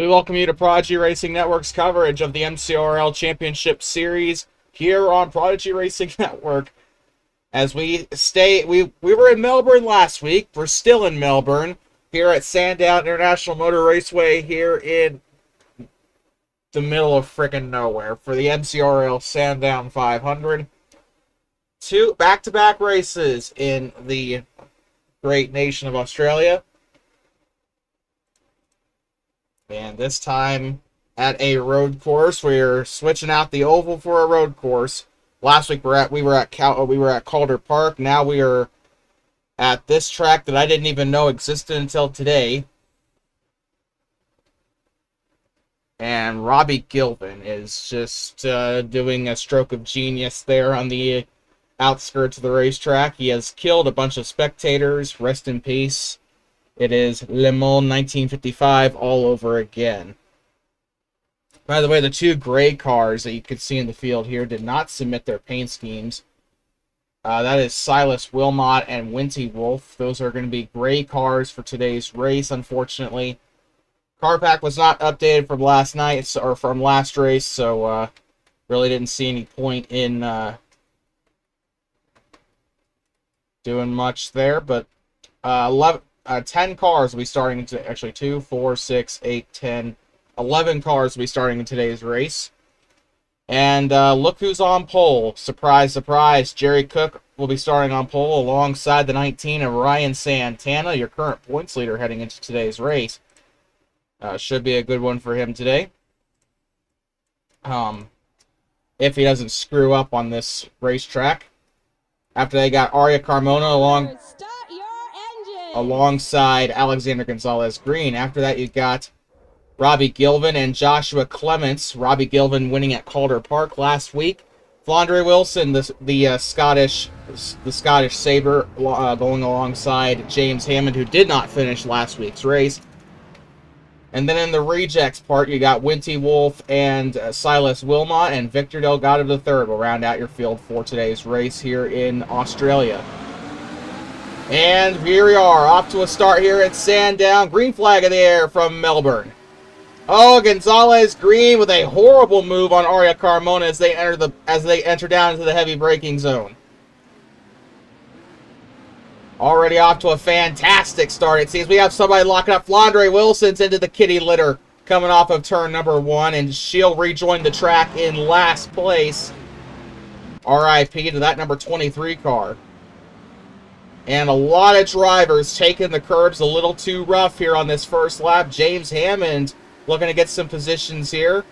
We welcome you to Prodigy Racing Network's coverage of the MCORL Championship Series here on Prodigy Racing Network. As we were in Melbourne last week. We're still in Melbourne here at Sandown International Motor Raceway here in the middle of frickin' nowhere for the MCORL Sandown 500. Two back-to-back races in the great nation of Australia. And this time at a road course. We're switching out the oval for a road course. Last week we were at Calder Park. Now we are at this track that I didn't even know existed until today. And Robbie Gilvin is just doing a stroke of genius there on the outskirts of the racetrack. He has killed a bunch of spectators. Rest in peace. It is Le Mans 1955 all over again. By the way, the two gray cars that you could see in the field here did not submit their paint schemes. That is Silas Wilmot and Winty Wolf. Those are going to be gray cars for today's race, unfortunately. Car pack was not updated from last night, or from last race, so really didn't see any point in doing much there. But 10 cars will be starting, actually 2, 4, 6, 8, 10, 11 cars will be starting in today's race. And look who's on pole. Surprise, surprise. Jerry Cook will be starting on pole alongside the 19 of Ryan Santana, your current points leader heading into today's race. Should be a good one for him today. If he doesn't screw up on this racetrack. After they got Aria Carmona alongside Alexander Gonzalez-Green. After that, you got Robbie Gilvin and Joshua Clements. Robbie Gilvin winning at Calder Park last week. Flandre Wilson, the Scottish Sabre, going alongside James Hammond, who did not finish last week's race. And then in the rejects part, you got Winty Wolf and Silas Wilmot, and Victor Delgado III will round out your field for today's race here in Australia. And here we are, off to a start here at Sandown. Green flag in the air from Melbourne. Oh, Gonzalez-Green with a horrible move on Aria Carmona as they enter down into the heavy braking zone. Already off to a fantastic start. It seems we have somebody locking up. Flandre Wilson's into the kitty litter coming off of turn number 1, and she'll rejoin the track in last place. RIP to that number 23 car. And a lot of drivers taking the curbs a little too rough here on this first lap. James Hammond looking to get some positions here.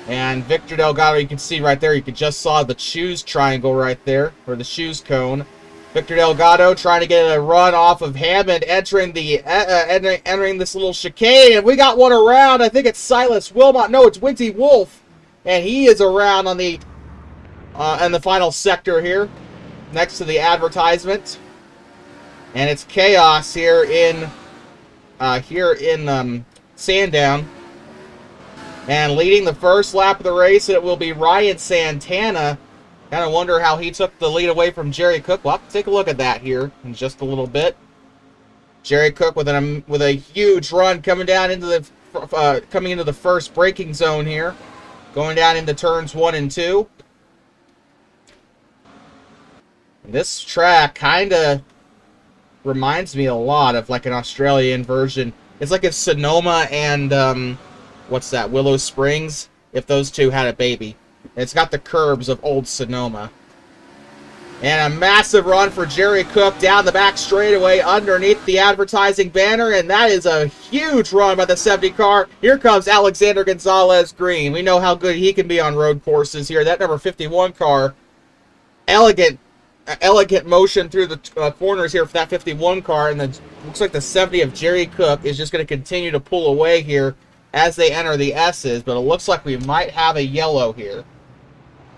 And Victor Delgado, you can see right there, you can just saw the shoes triangle right there, or the shoes cone. Victor Delgado trying to get a run off of Hammond, entering this little chicane, and we got one around. I think it's Silas Wilmot. No, it's Winty Wolf, and he is around on the in the final sector here, next to the advertisement. And it's chaos here in Sandown. And leading the first lap of the race, it will be Ryan Santana. Kind of wonder how he took the lead away from Jerry Cook. We'll have to take a look at that here in just a little bit. Jerry Cook with a huge run coming down into the first braking zone here, going down into turns 1 and 2. This track kind of reminds me a lot of like an Australian version. It's like if Sonoma and what's that, Willow Springs, if those two had a baby. It's got the curbs of old Sonoma. And a massive run for Jerry Cook down the back straightaway underneath the advertising banner, and that is a huge run by the 70 car. Here comes Alexander Gonzalez-Green. We know how good he can be on road courses here. That number 51 car, elegant motion through the corners here for that 51 car, and then looks like the 70 of Jerry Cook is just going to continue to pull away here as they enter the S's, but it looks like we might have a yellow here.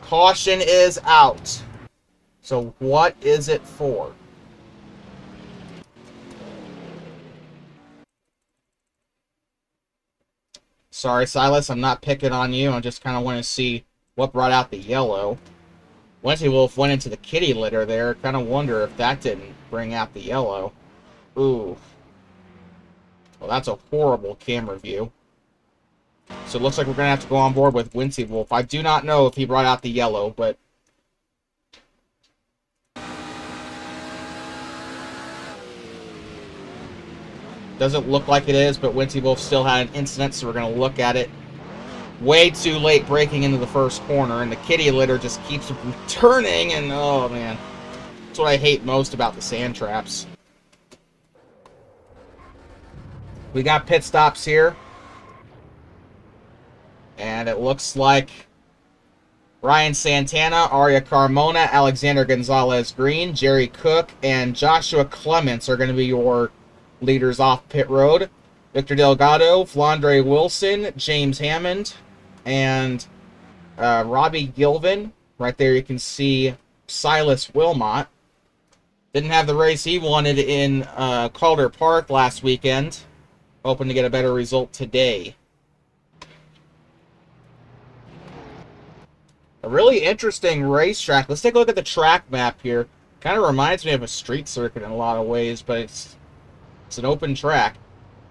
Caution is out. So what is it for? Sorry, Silas, I'm not picking on you. I just kind of want to see what brought out the yellow. Winty Wolf went into the kitty litter there. Kind of wonder if that didn't bring out the yellow. Ooh. Well, that's a horrible camera view. So it looks like we're going to have to go on board with Winty Wolf. I do not know if he brought out the yellow, but doesn't look like it is, but Winty Wolf still had an incident, so we're going to look at it. Way too late breaking into the first corner, and the kitty litter just keeps him from turning, and oh man. That's what I hate most about the sand traps. We got pit stops here. And it looks like Ryan Santana, Aria Carmona, Alexander Gonzalez-Green, Jerry Cook, and Joshua Clements are going to be your leaders off pit road. Victor Delgado, Flandre Wilson, James Hammond, and Robbie Gilvin. Right there you can see Silas Wilmot. Didn't have the race he wanted in Calder Park last weekend. Hoping to get a better result today. A really interesting racetrack. Let's take a look at the track map here. Kind of reminds me of a street circuit in a lot of ways, but it's an open track.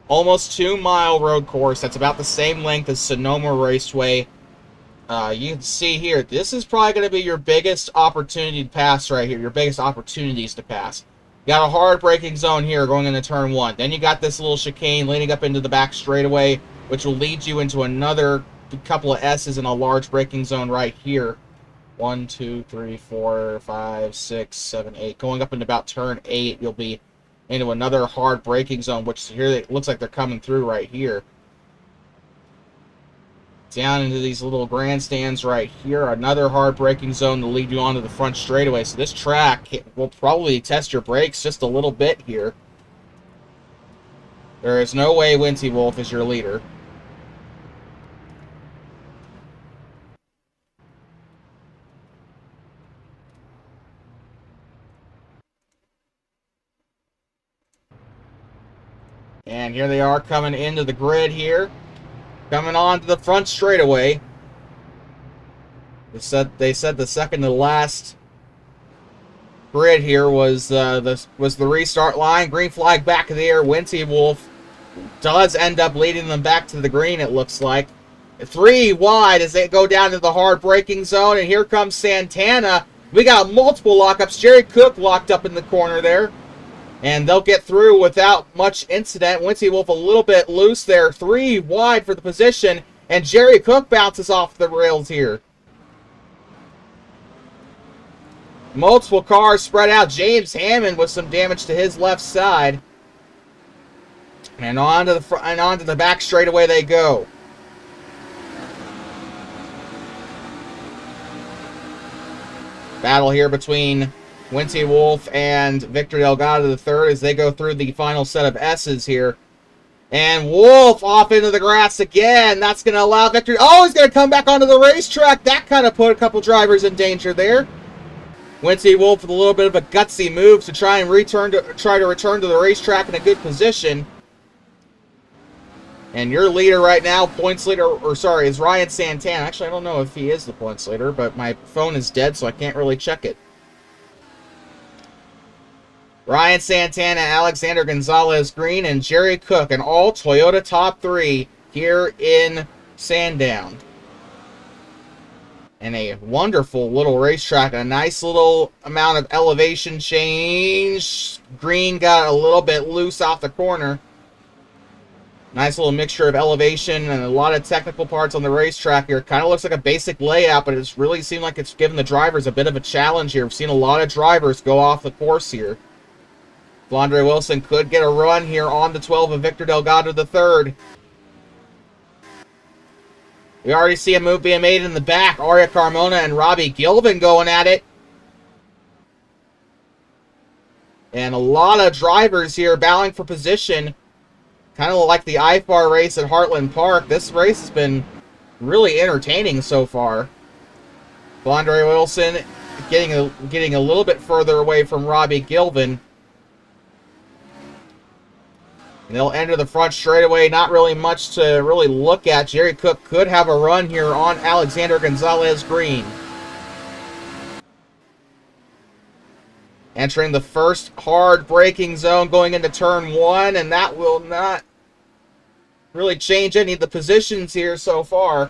Almost 2-mile road course. That's about the same length as Sonoma Raceway. You can see here, this is probably going to be your biggest opportunity to pass right here. Your biggest opportunities to pass. You got a hard braking zone here going into turn 1. Then you got this little chicane leading up into the back straightaway, which will lead you into another a couple of S's in a large braking zone right here. 1, 2, 3, 4, 5, 6, 7, 8. Going up into about turn 8, you'll be into another hard braking zone, which here it looks like they're coming through right here. Down into these little grandstands right here, another hard braking zone to lead you onto the front straightaway. So this track will probably test your brakes just a little bit here. There is no way Winty Wolf is your leader. And here they are coming into the grid here. Coming on to the front straightaway. They said the second to last grid here was the restart line. Green flag back of the air. Winty Wolf does end up leading them back to the green, it looks like. 3 wide as they go down to the hard braking zone. And here comes Santana. We got multiple lockups. Jerry Cook locked up in the corner there. And they'll get through without much incident. Winty Wolf a little bit loose there. 3 wide for the position. And Jerry Cook bounces off the rails here. Multiple cars spread out. James Hammond with some damage to his left side. And onto the front and onto the back straightaway they go. Battle here between Winty Wolf and Victor Delgado III as they go through the final set of S's here. And Wolf off into the grass again. That's going to allow Victor... Oh, he's going to come back onto the racetrack. That kind of put a couple drivers in danger there. Winty Wolf with a little bit of a gutsy move to try and return to the racetrack in a good position. And your leader right now, points leader, is Ryan Santana. Actually, I don't know if he is the points leader, but my phone is dead, so I can't really check it. Ryan Santana, Alexander Gonzalez Green, and Jerry Cook, an all Toyota top 3 here in Sandown. And a wonderful little racetrack, a nice little amount of elevation change. Green got a little bit loose off the corner. Nice little mixture of elevation and a lot of technical parts on the racetrack here. Kind of looks like a basic layout, but it's really seemed like it's given the drivers a bit of a challenge here. We've seen a lot of drivers go off the course here. Flandre Wilson could get a run here on the 12 of Victor Delgado III. We already see a move being made in the back. Aria Carmona and Robbie Gilvin going at it. And a lot of drivers here battling for position. Kind of like the IFAR race at Heartland Park. This race has been really entertaining so far. Flandre Wilson getting a little bit further away from Robbie Gilvin. And they'll enter the front straightaway. Not really much to really look at. Jerry Cook could have a run here on Alexander Gonzalez Green. Entering the first hard braking zone going into turn 1. And that will not really change any of the positions here so far.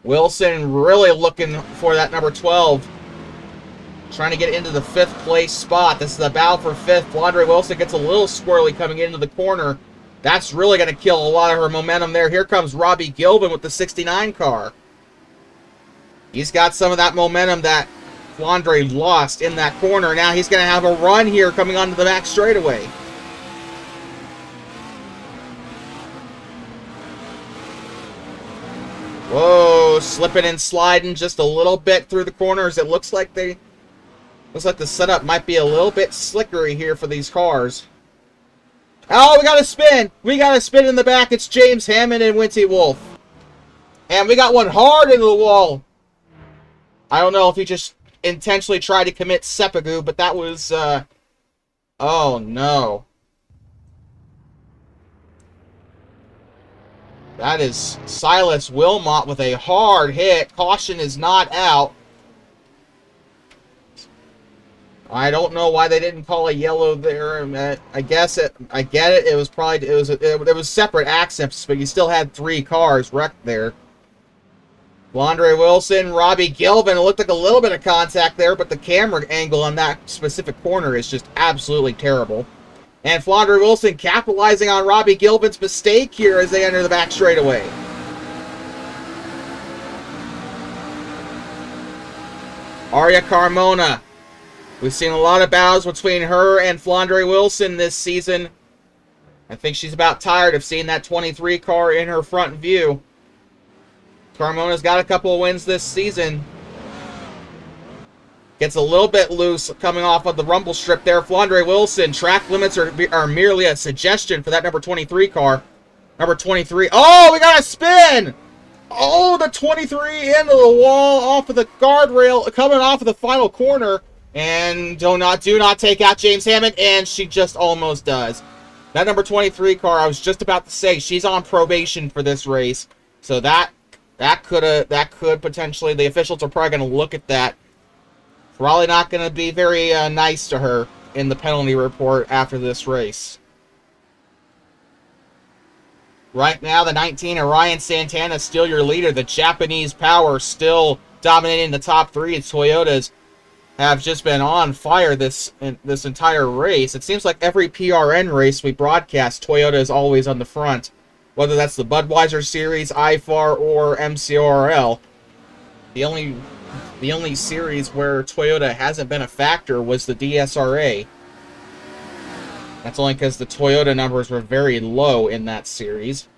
Wilson really looking for that number 12. Trying to get into the 5th place spot. This is a battle for 5th. Flandre Wilson gets a little squirrely coming into the corner. That's really going to kill a lot of her momentum there. Here comes Robbie Gilvin with the 69 car. He's got some of that momentum that Flandre lost in that corner. Now he's going to have a run here coming onto the back straightaway. Whoa, slipping and sliding just a little bit through the corners. It looks like the setup might be a little bit slickery here for these cars. Oh, we got a spin. We got a spin in the back. It's James Hammond and Winty Wolf. And we got one hard into the wall. I don't know if he just intentionally tried to commit seppuku, but that was, oh no. That is Silas Wilmot with a hard hit. Caution is not out. I don't know why they didn't call a yellow there. I guess I get it. It was probably it was separate accidents, but you still had 3 cars wrecked there. Flandre Wilson, Robbie Gilvin. It looked like a little bit of contact there, but the camera angle on that specific corner is just absolutely terrible. And Flandre Wilson capitalizing on Robbie Gilvin's mistake here as they enter the back straightaway. Arya Carmona. We've seen a lot of battles between her and Flandre Wilson this season. I think she's about tired of seeing that 23 car in her front view. Carmona's got a couple of wins this season. Gets a little bit loose coming off of the rumble strip there. Flandre Wilson, track limits are merely a suggestion for that number 23 car. Number 23. Oh, we got a spin! Oh, the 23 into the wall off of the guardrail, coming off of the final corner. And do not take out James Hammond, and she just almost does. That number 23 car, I was just about to say, she's on probation for this race. So that could potentially, the officials are probably going to look at that. Probably not going to be very nice to her in the penalty report after this race. Right now, the 19 and Ryan Santana still your leader. The Japanese power still dominating the top three. Toyotas have just been on fire this entire race. It seems like every PRN race we broadcast, Toyota is always on the front. Whether that's the Budweiser Series, IFAR, or MCORL. The only series where Toyota hasn't been a factor was the DSRA. That's only because the Toyota numbers were very low in that series.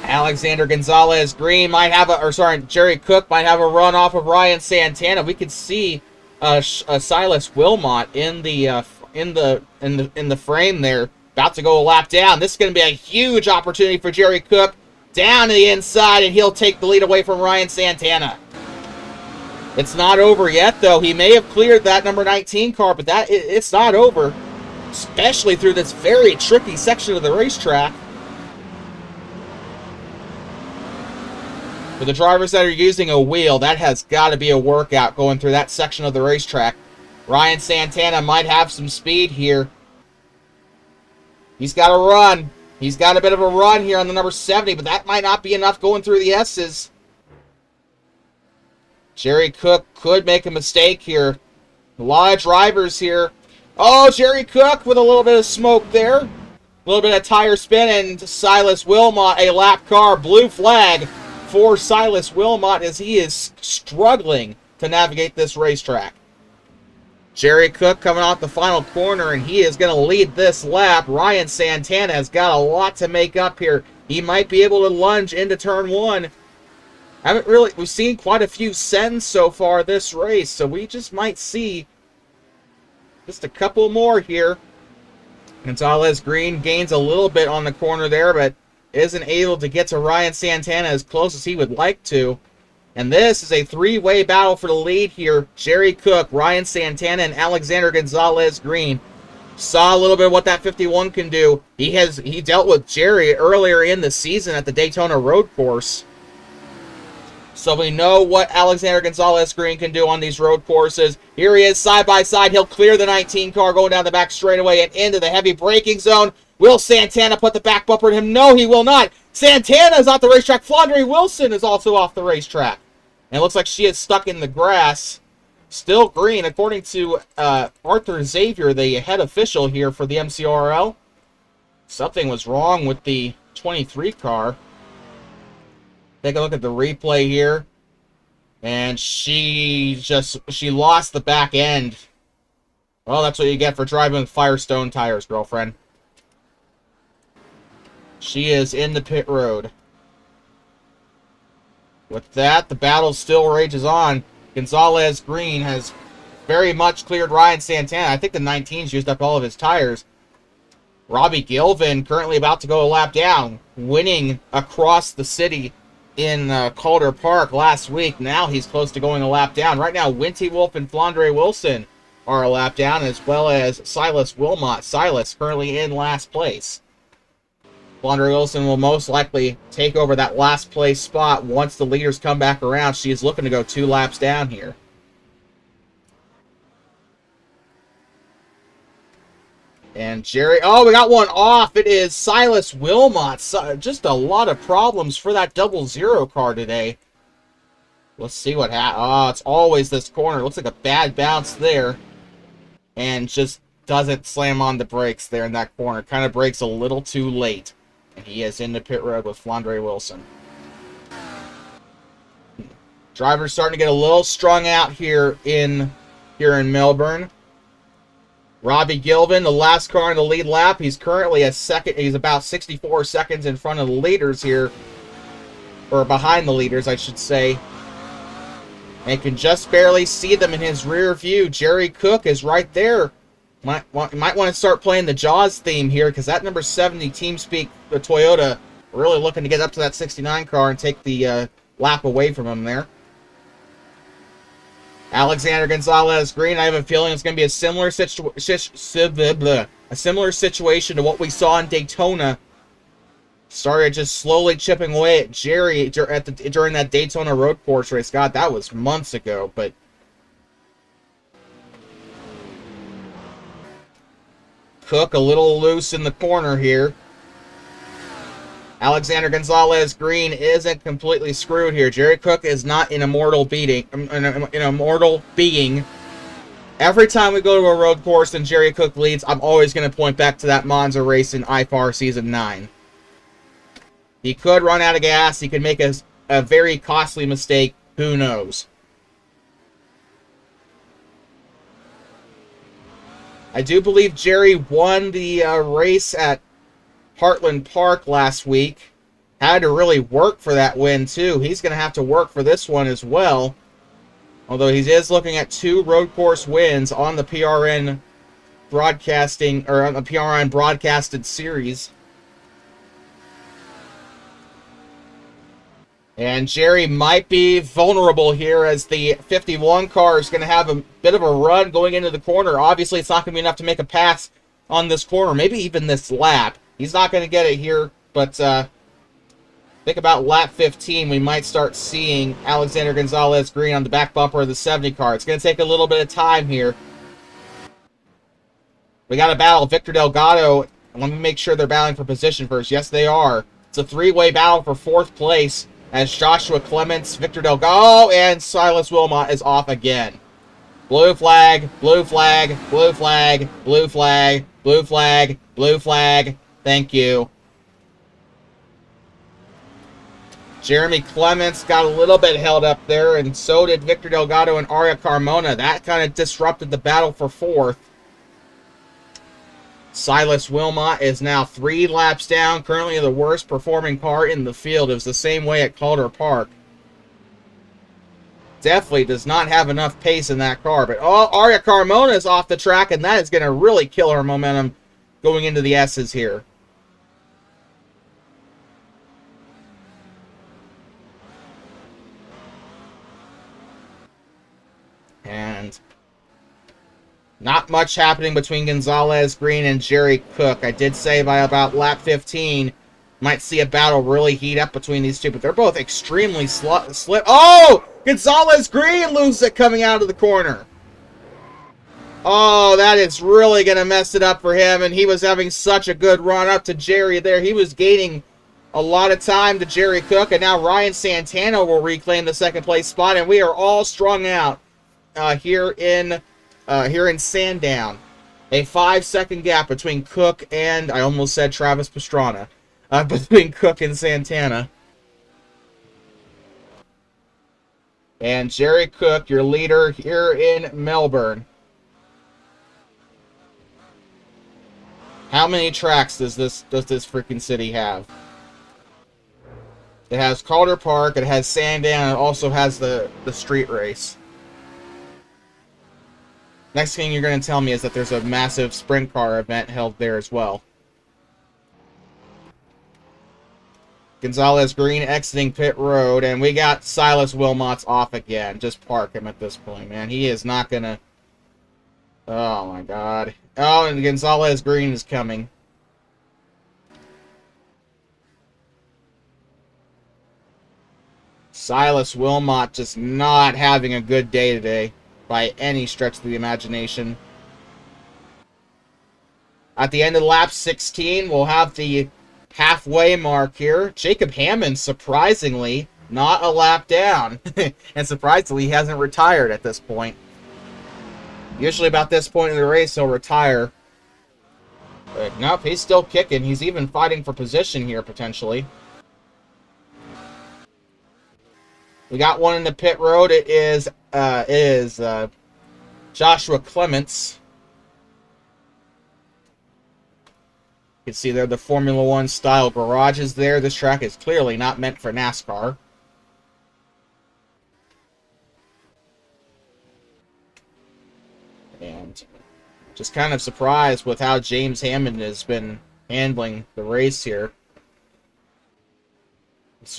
Alexander Gonzalez Green might have Jerry Cook might have a run off of Ryan Santana. We could see Silas Wilmot in the frame there, about to go a lap down. This is going to be a huge opportunity for Jerry Cook down to the inside, and he'll take the lead away from Ryan Santana. It's not over yet, though. He may have cleared that number 19 car, but it's not over, especially through this very tricky section of the racetrack. For the drivers that are using a wheel, that has got to be a workout going through that section of the racetrack. Ryan Santana might have some speed here. He's got a run. He's got a bit of a run here on the number 70, but that might not be enough going through the S's. Jerry Cook could make a mistake here. A lot of drivers here. Oh, Jerry Cook with a little bit of smoke there. A little bit of tire spin, and Silas Wilmot, a lap car. Blue flag for Silas Wilmot as he is struggling to navigate this racetrack. Jerry Cook coming off the final corner, and he is going to lead this lap. Ryan Santana has got a lot to make up here. He might be able to lunge into turn one. We've seen quite a few sends so far this race, so we just might see just a couple more here. Gonzalez Green gains a little bit on the corner there, but isn't able to get to Ryan Santana as close as he would like to. And this is a three-way battle for the lead here. Jerry Cook, Ryan Santana, and Alexander Gonzalez Green. Saw a little bit of what that 51 can do. He dealt with Jerry earlier in the season at the Daytona road course. So we know what Alexander Gonzalez Green can do on these road courses. Here he is side by side. He'll clear the 19 car going down the back straightaway and into the heavy braking zone. Will Santana put the back bumper on him? No, he will not. Santana is off the racetrack. Flandre Wilson is also off the racetrack. And it looks like she is stuck in the grass. Still green, according to Arthur Xavier, the head official here for the MCRL. Something was wrong with the 23 car. Take a look at the replay here. And she lost the back end. Well, that's what you get for driving with Firestone tires, girlfriend. She is in the pit road. With that, the battle still rages on. Gonzalez Green has very much cleared Ryan Santana. I think the 19's used up all of his tires. Robbie Gilvin currently about to go a lap down, winning across the city in Calder Park last week. Now he's close to going a lap down. Right now, Winty Wolf and Flandre Wilson are a lap down, as well as Silas Wilmot. Silas currently in last place. Flandre Wilson will most likely take over that last place spot once the leaders come back around. She is looking to go 2 laps down here. And Jerry, oh, we got one off. It is Silas Wilmot. Just a lot of problems for that 00 car today. Let's see what happens. Oh, it's always this corner. Looks like a bad bounce there. And just doesn't slam on the brakes there in that corner. Kind of brakes a little too late. And he is in the pit road with Flandre Wilson. Drivers starting to get a little strung out here in Melbourne. Robbie Gilvin, the last car in the lead lap. He's currently a second. He's about 64 seconds in front of the leaders here. Or behind the leaders, I should say. And can just barely see them in his rear view. Jerry Cook is right there. Might want to start playing the Jaws theme here, because that number 70 TeamSpeak, the Toyota, really looking to get up to that 69 car and take the lap away from him there. Alexander Gonzalez Green, I have a feeling it's going to be a similar situation to what we saw in Daytona. Started just slowly chipping away at Jerry during that Daytona road course race. God, that was months ago, but Cook a little loose in the corner here. Alexander Gonzalez Green isn't completely screwed here. Jerry Cook is not an immortal being. Every time we go to a road course and Jerry Cook leads, I'm always going to point back to that Monza race in IFAR Season 9. He could run out of gas. He could make a very costly mistake. Who knows? I do believe Jerry won the race at Heartland Park last week. Had to really work for that win, too. He's going to have to work for this one as well. Although he is looking at 2 road course wins on the PRN broadcasting, or on the PRN broadcasted series. And Jerry might be vulnerable here, as the 51 car is going to have a bit of a run going into the corner. Obviously, it's not going to be enough to make a pass on this corner, maybe even this lap. He's not going to get it here, but think about lap 15. We might start seeing Alexander Gonzalez Green on the back bumper of the 70 car. It's going to take a little bit of time here. We got to battle Victor Delgado. Let me make sure they're battling for position first. Yes, they are. It's a 3-way battle for 4th place, as Joshua Clements, Victor Delgado, and Silas Wilmot is off again. Blue flag, blue flag, blue flag, blue flag, blue flag, blue flag. Thank you. Jeremy Clements got a little bit held up there, and so did Victor Delgado and Aria Carmona. That kind of disrupted the battle for 4th. Silas Wilmot is now 3 laps down, currently the worst performing car in the field. It was the same way at Calder Park. Definitely does not have enough pace in that car. But Aria Carmona is off the track, and that is going to really kill her momentum going into the S's here. And not much happening between Gonzalez Green and Jerry Cook. I did say by about lap 15, might see a battle really heat up between these two, but they're both extremely slip. Oh! Gonzalez Green loses it coming out of the corner. Oh, that is really going to mess it up for him, and he was having such a good run up to Jerry there. He was gaining a lot of time to Jerry Cook, and now Ryan Santana will reclaim the 2nd place spot, and we are all strung out here in Sandown. A 5-second gap between Cook and, I almost said Travis Pastrana, between Cook and Santana. And Jerry Cook, your leader here in Melbourne. How many tracks does this freaking city have? It has Calder Park, it has Sandown, it also has the street race. Next thing you're going to tell me is that there's a massive sprint car event held there as well. Gonzalez Green exiting pit road, and we got Silas Wilmot's off again. Just park him at this point, man. He is not going to... Oh, my God. Oh, and Gonzalez Green is coming. Silas Wilmot just not having a good day today, by any stretch of the imagination. At the end of lap 16, we'll have the halfway mark here. Jacob Hammond, surprisingly, not a lap down. And surprisingly, he hasn't retired at this point. Usually about this point in the race, he'll retire. But nope, he's still kicking. He's even fighting for position here, potentially. We got one in the pit road. It is Joshua Clements. You can see there the Formula One style garages there. This track is clearly not meant for NASCAR. And just kind of surprised with how James Hammond has been handling the race here.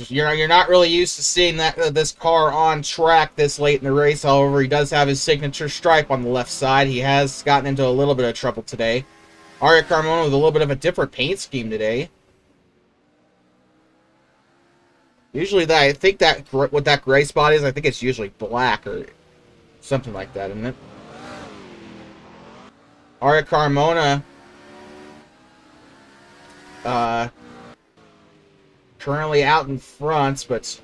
You're not really used to seeing this car on track this late in the race. However, he does have his signature stripe on the left side. He has gotten into a little bit of trouble today. Aria Carmona with a little bit of a different paint scheme today. Usually, I think that what that gray spot is, I think it's usually black or something like that, isn't it? Aria Carmona currently out in front, but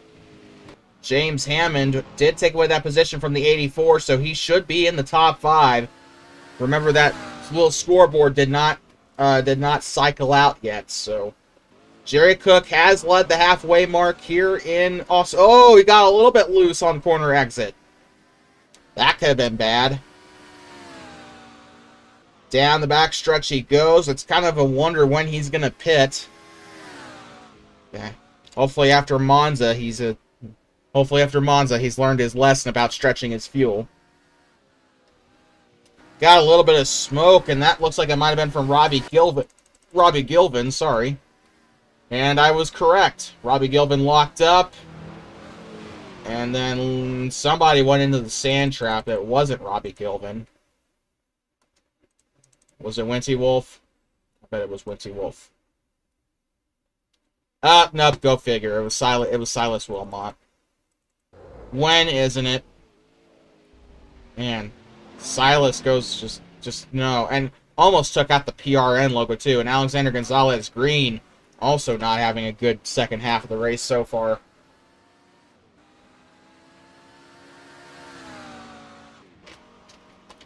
James Hammond did take away that position from the 84, so he should be in the top 5. Remember that little scoreboard did not cycle out yet, so Jerry Cook has led the halfway mark here in also. Oh, he got a little bit loose on corner exit. That could have been bad. Down the back stretch he goes. It's kind of a wonder when he's going to pit. Yeah. Hopefully after Monza he's learned his lesson about stretching his fuel. Got a little bit of smoke, and that looks like it might have been from Robbie Gilvin, sorry. And I was correct. Robbie Gilvin locked up. And then somebody went into the sand trap. It wasn't Robbie Gilvin. Was it Winty Wolf? I bet it was Winty Wolf. Nope, go figure. It was Silas Wilmot. When isn't it? Man. Silas goes just no, and almost took out the PRN logo too. And Alexander Gonzalez Green also not having a good second half of the race so far.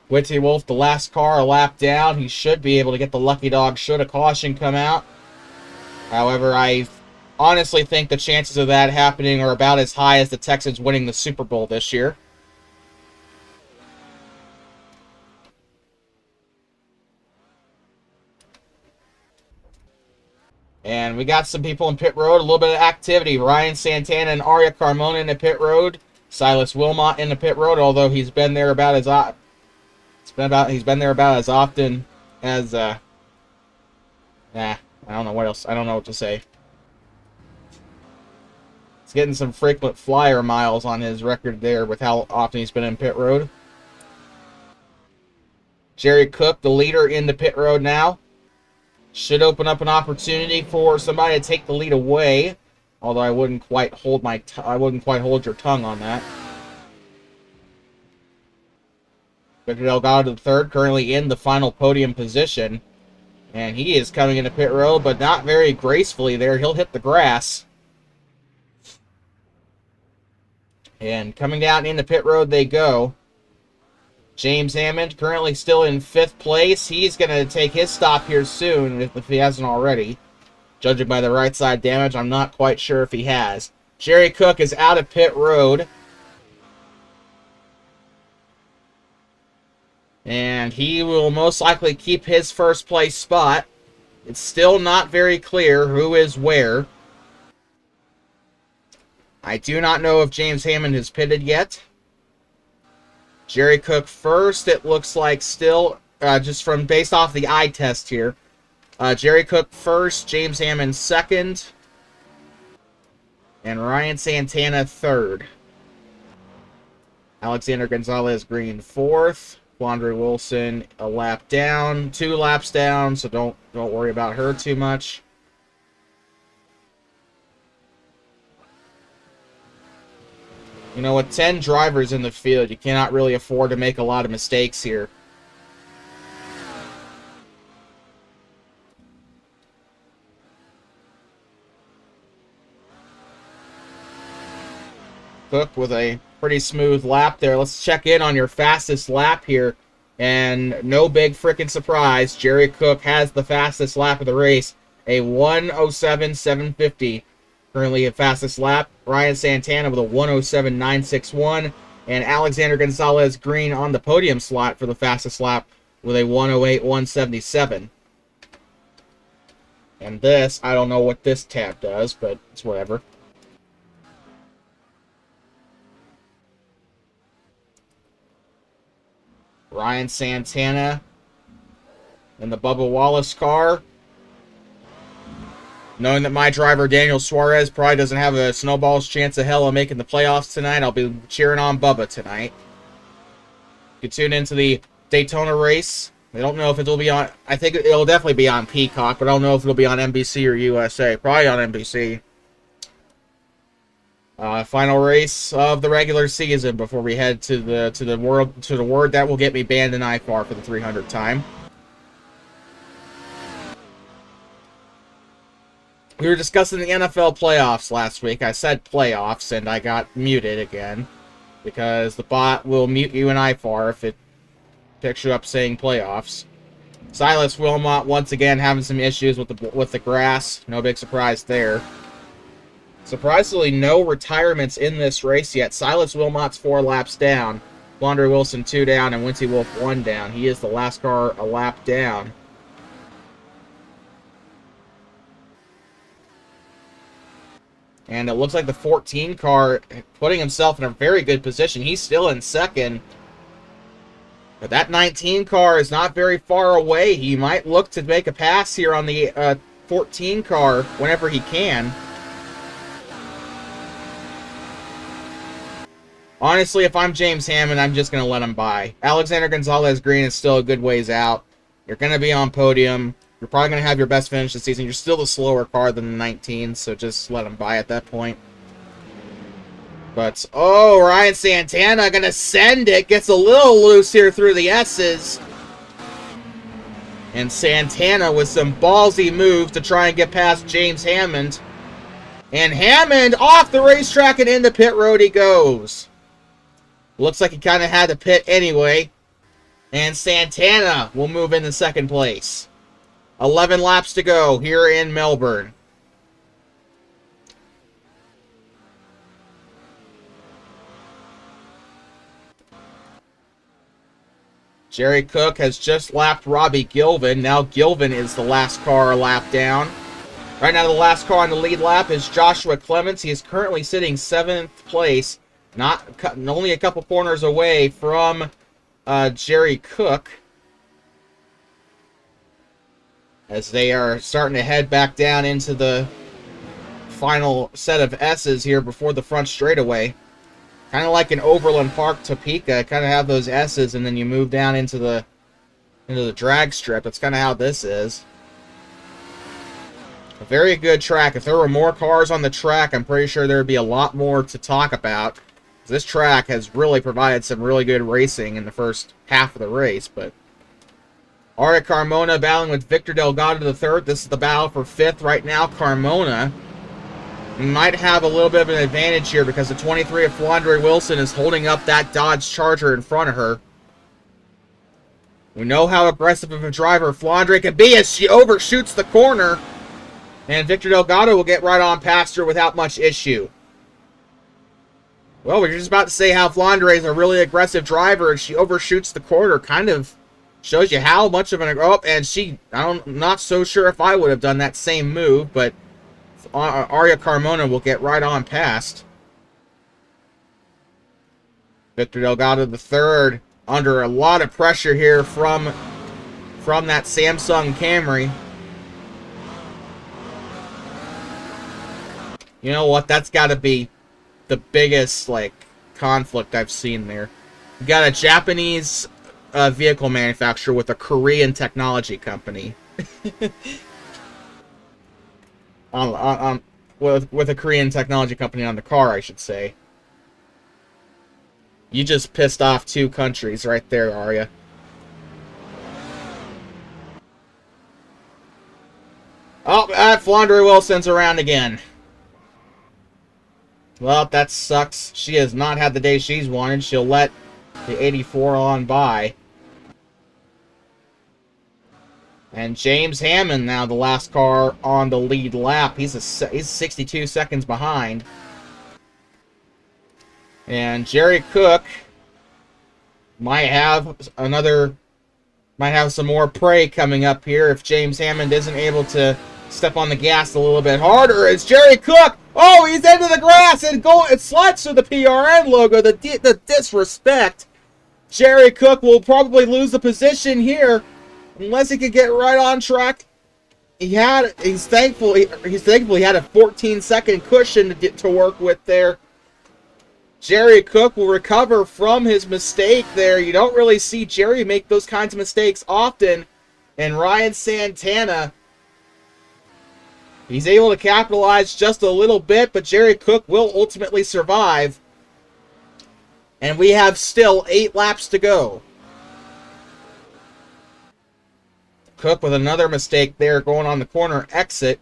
Whitty Wolf, the last car, a lap down. He should be able to get the lucky dog should a caution come out. However, I honestly think the chances of that happening are about as high as the Texans winning the Super Bowl this year. And we got some people in pit road, a little bit of activity. Ryan Santana and Aria Carmona in the pit road. Silas Wilmot in the pit road, although he's been there about as often as I don't know what else. I don't know what to say. He's getting some frequent flyer miles on his record there with how often he's been in pit road. Jerry Cook, the leader in the pit road now. Should open up an opportunity for somebody to take the lead away. Although I wouldn't quite hold your tongue on that. Victor Delgado III currently in the final podium position. And he is coming into pit road, but not very gracefully there. He'll hit the grass. And coming down into pit road they go. James Hammond currently still in 5th place. He's going to take his stop here soon, if he hasn't already. Judging by the right side damage, I'm not quite sure if he has. Jerry Cook is out of pit road. And he will most likely keep his 1st place spot. It's still not very clear who is where. I do not know if James Hammond has pitted yet. Jerry Cook first, it looks like still, just from based off the eye test here. Jerry Cook first, James Hammond second, and Ryan Santana third. Alexander Gonzalez Green 4th. Quandre Wilson a lap down, 2 laps down, so don't worry about her too much. You know, with 10 drivers in the field, you cannot really afford to make a lot of mistakes here. Cook with a pretty smooth lap there. Let's check in on your fastest lap here. And no big freaking surprise, Jerry Cook has the fastest lap of the race. A 1:07.750. currently at fastest lap. Ryan Santana with a 107.961. And Alexander Gonzalez Green on the podium slot for the fastest lap with a 108.177. And this, I don't know what this tab does, but it's whatever. Ryan Santana in the Bubba Wallace car. Knowing that my driver, Daniel Suarez, probably doesn't have a snowball's chance of hell of making the playoffs tonight, I'll be cheering on Bubba tonight. You can tune into the Daytona race. I don't know if it'll be on... I think it'll definitely be on Peacock, but I don't know if it'll be on NBC or USA. Probably on NBC. Final race of the regular season before we head to the word that will get me banned in IFAR for the 300th time. We were discussing the NFL playoffs last week. I said playoffs, and I got muted again because the bot will mute you in IFAR if it picks you up saying playoffs. Silas Wilmot once again having some issues with the grass. No big surprise there. Surprisingly, no retirements in this race yet. Silas Wilmot's 4 laps down. Flandre Wilson 2 down, and Wincy Wolf 1 down. He is the last car a lap down. And it looks like the 14 car putting himself in a very good position. He's still in second. But that 19 car is not very far away. He might look to make a pass here on the 14 car whenever he can. Honestly, if I'm James Hammond, I'm just going to let him by. Alexander Gonzalez Green is still a good ways out. You're going to be on podium. You're probably going to have your best finish this season. You're still the slower car than the 19, so just let him by at that point. But, oh, Ryan Santana going to send it. Gets a little loose here through the S's. And Santana with some ballsy moves to try and get past James Hammond. And Hammond off the racetrack and into pit road he goes. Looks like he kind of had to pit anyway. And Santana will move into second place. 11 laps to go here in Melbourne. Jerry Cook has just lapped Robbie Gilvin. Now Gilvin is the last car a lap down. Right now the last car on the lead lap is Joshua Clements. He is currently sitting 7th place. Only a couple corners away from Jerry Cook. As they are starting to head back down into the final set of S's here before the front straightaway. Kind of like an Overland Park Topeka, kind of have those S's and then you move down into the drag strip. That's kind of how this is. A very good track. If there were more cars on the track, I'm pretty sure there would be a lot more to talk about. This track has really provided some really good racing in the first half of the race, but Aria Carmona battling with Victor Delgado III. This is the battle for 5th right now. Carmona might have a little bit of an advantage here because the 23 of Flandre Wilson is holding up that Dodge Charger in front of her. We know how aggressive of a driver Flandre can be as she overshoots the corner. And Victor Delgado will get right on past her without much issue. Well, we're just about to say how Flandre is a really aggressive driver and she overshoots the corner. Kind of shows you how much of an... Oh, and I'm not so sure if I would have done that same move, but Aria Carmona will get right on past. Victor Delgado III under a lot of pressure here from that Samsung Camry. You know what? That's got to be the biggest, conflict I've seen there. You got a Japanese vehicle manufacturer with a Korean technology company. With a Korean technology company on the car, I should say. You just pissed off 2 countries right there, Aria. Oh, Flandre Wilson's around again. Well, that sucks. She has not had the day she's wanted. She'll let the 84 on by. And James Hammond now the last car on the lead lap. He's 62 seconds behind. And Jerry Cook might have some more prey coming up here if James Hammond isn't able to step on the gas a little bit harder. It's Jerry Cook. Oh, he's into the grass and it slides through the PRN logo. The disrespect. Jerry Cook will probably lose the position here unless he could get right on track. He's thankful he had a 14-second cushion to work with there. Jerry Cook will recover from his mistake there. You don't really see Jerry make those kinds of mistakes often. And Ryan Santana, he's able to capitalize just a little bit, but Jerry Cook will ultimately survive. And we have still 8 laps to go. Cook with another mistake there going on the corner exit.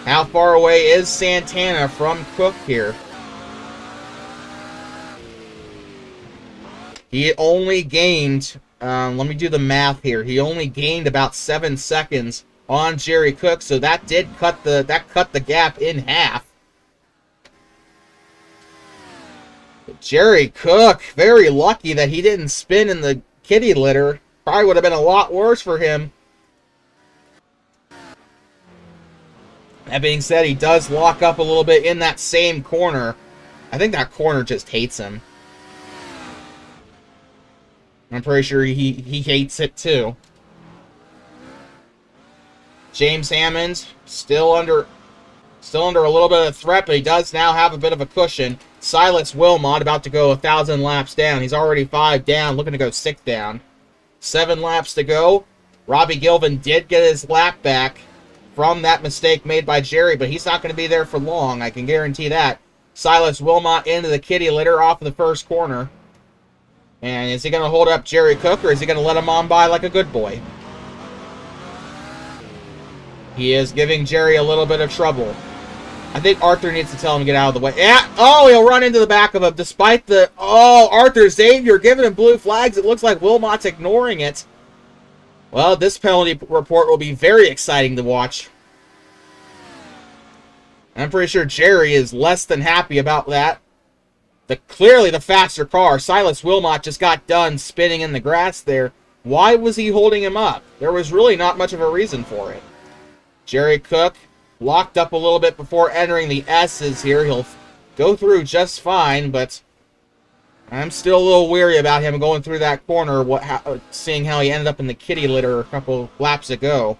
How far away is Santana from Cook here? He only gained, let me do the math here. He only gained about 7 seconds on Jerry Cook, so that did cut the gap in half. But Jerry Cook, very lucky that he didn't spin in the kitty litter. Probably would have been a lot worse for him. That being said, he does lock up a little bit in that same corner. I think that corner just hates him. I'm pretty sure he hates it too. James Hammond still under a little bit of threat, but he does now have a bit of a cushion. Silas Wilmot about to go 1,000 laps down. He's already 5 down, looking to go 6 down. 7 laps to go. Robbie Gilvin did get his lap back from that mistake made by Jerry, but he's not going to be there for long. I can guarantee that. Silas Wilmot into the kitty litter off of the first corner. And is he going to hold up Jerry Cook, or is he going to let him on by like a good boy? He is giving Jerry a little bit of trouble. I think Arthur needs to tell him to get out of the way. Yeah. Oh, he'll run into the back of him despite the... Oh, Arthur Xavier giving him blue flags. It looks like Wilmot's ignoring it. Well, this penalty report will be very exciting to watch. I'm pretty sure Jerry is less than happy about that. Clearly the faster car. Silas Wilmot just got done spinning in the grass there. Why was he holding him up? There was really not much of a reason for it. Jerry Cook locked up a little bit before entering the S's here. He'll go through just fine, but I'm still a little weary about him going through that corner, seeing how he ended up in the kitty litter a couple laps ago.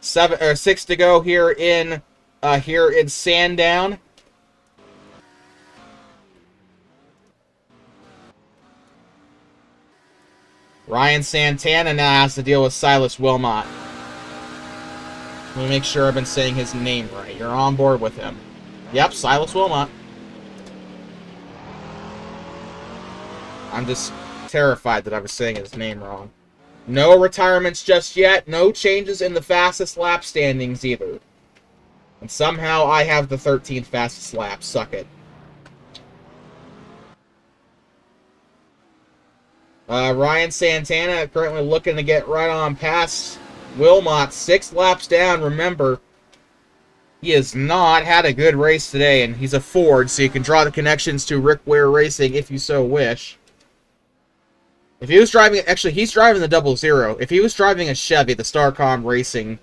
6 to go here in Sandown. Ryan Santana now has to deal with Silas Wilmot. Let me make sure I've been saying his name right. You're on board with him. Yep, Silas Wilmot. I'm just terrified that I was saying his name wrong. No retirements just yet. No changes in the fastest lap standings either. And somehow I have the 13th fastest lap. Suck it. Ryan Santana currently looking to get right on past Wilmot. 6 laps down. Remember, he has not had a good race today, and he's a Ford, so you can draw the connections to Rick Ware Racing if you so wish. If he was driving, actually, he's driving the 00. If he was driving a Chevy, the Starcom Racing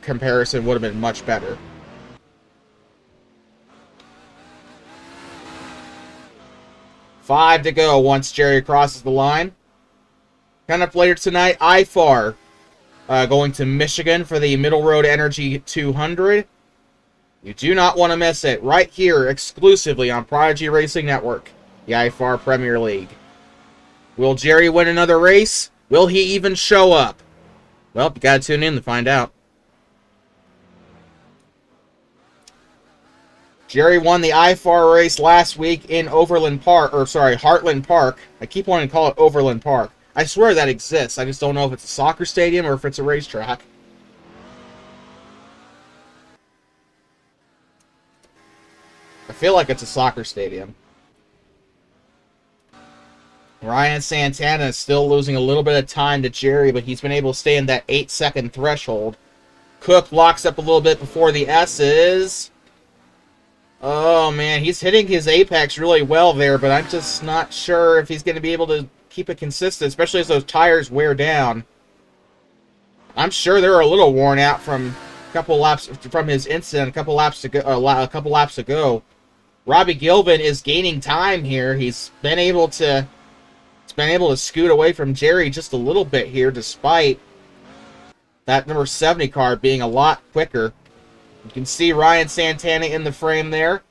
comparison would have been much better. Five to go once Jerry crosses the line. Coming up later tonight, IFAR going to Michigan for the Middle Road Energy 200. You do not want to miss it. Right here, exclusively on Prodigy Racing Network, the IFAR Premier League. Will Jerry win another race? Will he even show up? Well, you gotta tune in to find out. Jerry won the IFAR race last week in Heartland Park. I keep wanting to call it Overland Park. I swear that exists. I just don't know if it's a soccer stadium or if it's a racetrack. I feel like it's a soccer stadium. Ryan Santana is still losing a little bit of time to Jerry, but he's been able to stay in that 8-second threshold. Cook locks up a little bit before the S's. Oh, man, he's hitting his apex really well there, but I'm just not sure if he's going to be able to keep it consistent, especially as those tires wear down. I'm sure they're a little worn out from a couple laps from his incident, a couple laps ago. Robbie Gilvin is gaining time here. He's been able to scoot away from Jerry just a little bit here, despite that number 70 car being a lot quicker. You can see Ryan Santana in the frame there.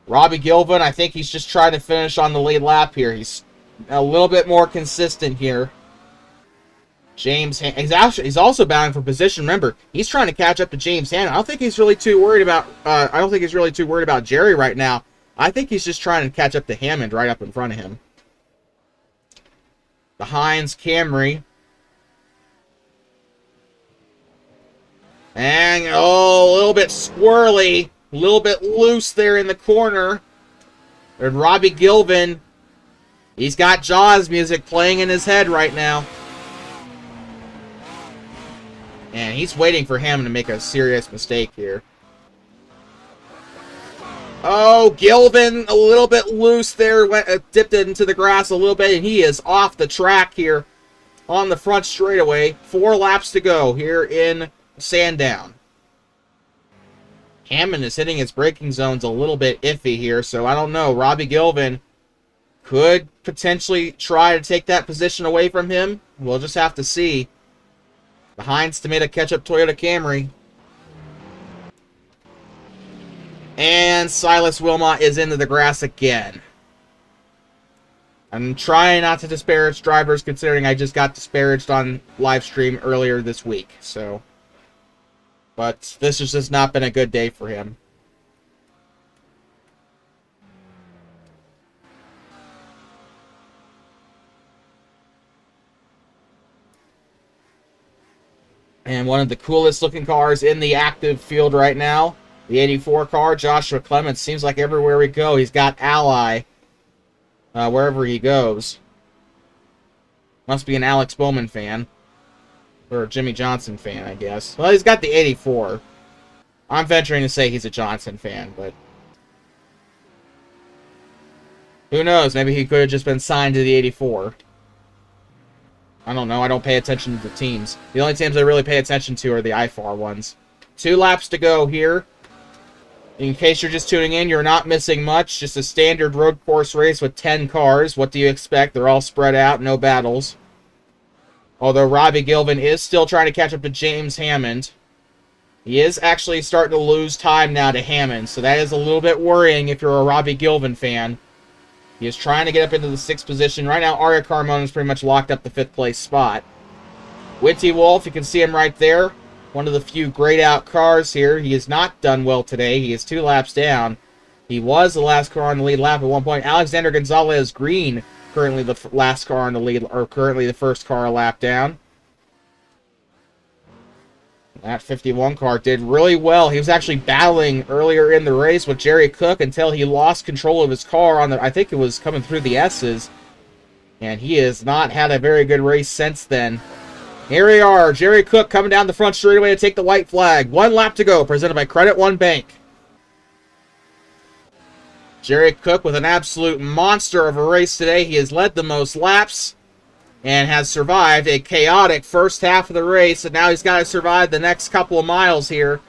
Robbie Gilvin, I think he's just trying to finish on the lead lap here. He's a little bit more consistent here. He's also battling for position. Remember, he's trying to catch up to James Hannon. I don't think he's really too worried about Jerry right now. I think he's just trying to catch up to Hammond right up in front of him. The Heinz Camry. And, a little bit squirrely. A little bit loose there in the corner. And Robbie Gilvin, he's got Jaws music playing in his head right now. And he's waiting for Hammond to make a serious mistake here. Oh, Gilvin, a little bit loose there. Dipped it into the grass a little bit, and he is off the track here on the front straightaway. 4 laps to go here in Sandown. Hammond is hitting his braking zones a little bit iffy here, so I don't know. Robbie Gilvin could potentially try to take that position away from him. We'll just have to see. The Heinz Tomato Ketchup Toyota Camry. And Silas Wilmot is into the grass again. I'm trying not to disparage drivers, considering I just got disparaged on live stream earlier this week. But this has just not been a good day for him. And one of the coolest looking cars in the active field right now, the 84 car, Joshua Clements. Seems like everywhere we go, he's got Ally wherever he goes. Must be an Alex Bowman fan. Or a Jimmy Johnson fan, I guess. Well, he's got the 84. I'm venturing to say he's a Johnson fan, but who knows? Maybe he could have just been signed to the 84. I don't know. I don't pay attention to the teams. The only teams I really pay attention to are the IFAR ones. 2 laps to go here. In case you're just tuning in, you're not missing much. Just a standard road course race with 10 cars. What do you expect? They're all spread out, no battles. Although Robbie Gilvin is still trying to catch up to James Hammond. He is actually starting to lose time now to Hammond, so that is a little bit worrying if you're a Robbie Gilvin fan. He is trying to get up into the 6th position. Right now, Aria Carmona's pretty much locked up the 5th place spot. Winty Wolf, you can see him right there. One of the few grayed out cars here. He has not done well today. He is 2 laps down. He was the last car on the lead lap at one point. Alexander Gonzalez Green, currently the last car on the lead, or currently the first car a lap down. That 51 car did really well. He was actually battling earlier in the race with Jerry Cook until he lost control of his car on the, I think it was coming through the S's. And he has not had a very good race since then. Here we are, Jerry Cook coming down the front straightaway to take the white flag. 1 lap to go, presented by Credit One Bank. Jerry Cook with an absolute monster of a race today. He has led the most laps and has survived a chaotic first half of the race, and now he's got to survive the next couple of miles here.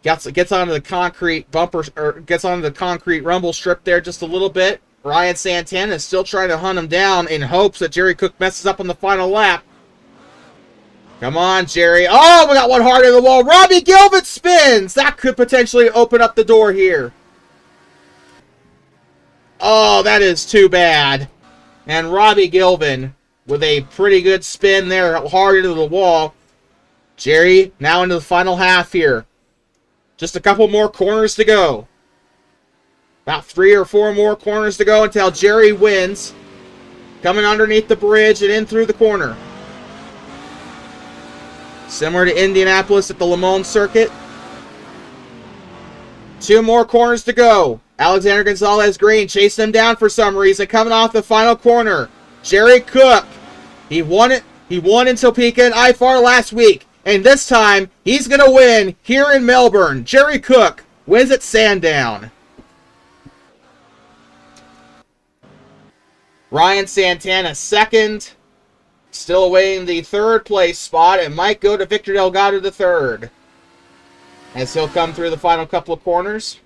Gets onto the concrete bumper, or gets onto the concrete rumble strip there just a little bit. Ryan Santana is still trying to hunt him down in hopes that Jerry Cook messes up on the final lap. Come on, Jerry. Oh, we got one hard in the wall. Robbie Gilvin spins. That could potentially open up the door here. Oh, that is too bad. And Robbie Gilvin with a pretty good spin there, hard into the wall. Jerry now into the final half here. Just a couple more corners to go. About 3 or 4 more corners to go until Jerry wins. Coming underneath the bridge and in through the corner. Similar to Indianapolis at the Le Mans circuit. 2 more corners to go. Alexander Gonzalez Green chasing him down for some reason, coming off the final corner. Jerry Cook, he won it. He won in Topeka and IFAR last week, and this time he's gonna win here in Melbourne. Jerry Cook wins at Sandown. Ryan Santana second, still awaiting the third place spot. It might go to Victor Delgado the third, as he'll come through the final couple of corners.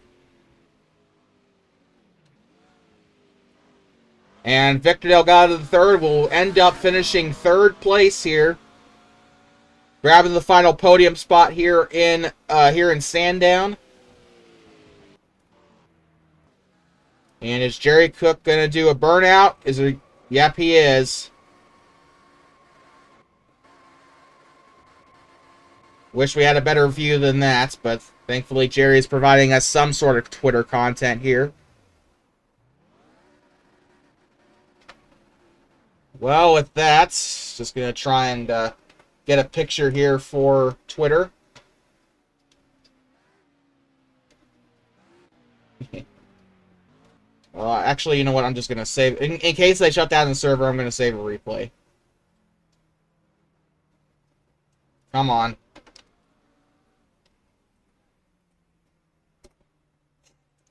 And Victor Delgado III will end up finishing third place here, grabbing the final podium spot here in Sandown. And is Jerry Cook going to do a burnout? Yep, he is. Wish we had a better view than that, but thankfully Jerry is providing us some sort of Twitter content here. Well, with that, just going to try and get a picture here for Twitter. Actually, you know what? I'm just going to save... In case they shut down the server, I'm going to save a replay. Come on.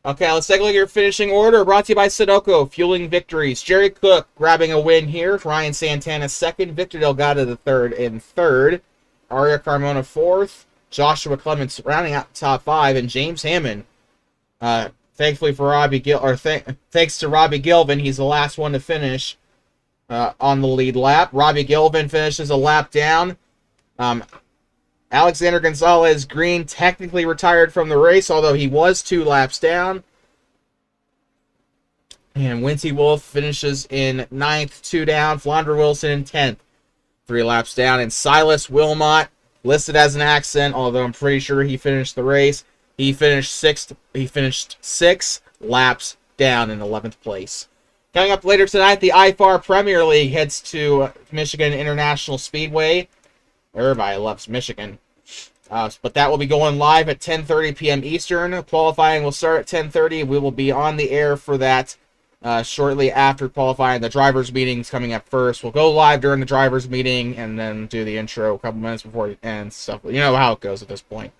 Okay, let's take a look at your finishing order. Brought to you by Sudoku, fueling victories. Jerry Cook grabbing a win here. Ryan Santana second. Victor Delgado the third in third. Aria Carmona fourth. Joshua Clements rounding out the top five. And James Hammond, thankfully for Robbie thanks to Robbie Gilvin, he's the last one to finish on the lead lap. Robbie Gilvin finishes a lap down. Alexander Gonzalez Green technically retired from the race, although he was 2 laps down. And Wincy Wolf finishes in 9th, 2 down. Flandre Wilson in 10th, 3 laps down. And Silas Wilmot, listed as an accident, although I'm pretty sure he finished the race. He finished 6th. He finished 6 laps down in 11th place. Coming up later tonight, the IFAR Premier League heads to Michigan International Speedway. Everybody loves Michigan. But that will be going live at 10:30 p.m. Eastern. Qualifying will start at 10:30. We will be on the air for that shortly after qualifying. The drivers' meeting is coming up first. We'll go live during the drivers' meeting and then do the intro a couple minutes before it ends. Stuff. You know how it goes at this point.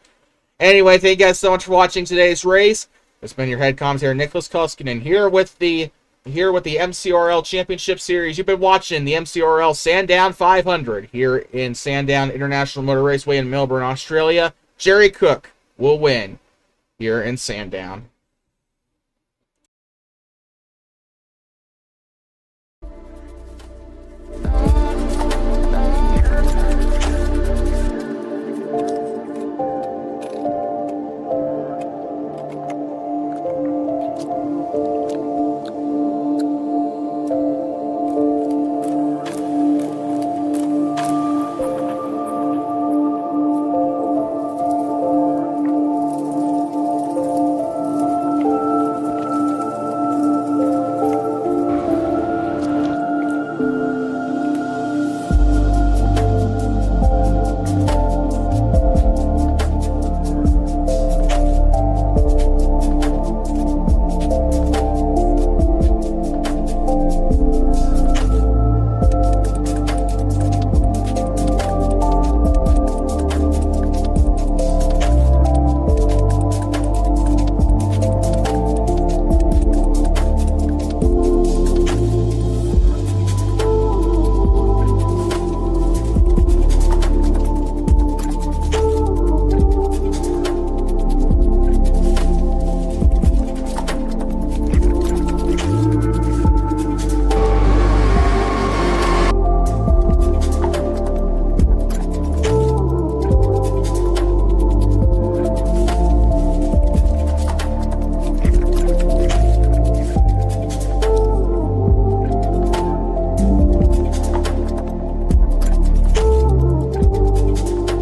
Anyway, thank you guys so much for watching today's race. It's been your head commentator, Nicholas Koskinen, here with the MCORL Championship Series. You've been watching the MCORL Sandown 500 here in Sandown International Motor Raceway in Melbourne, Australia. Jerry Cook will win here in Sandown.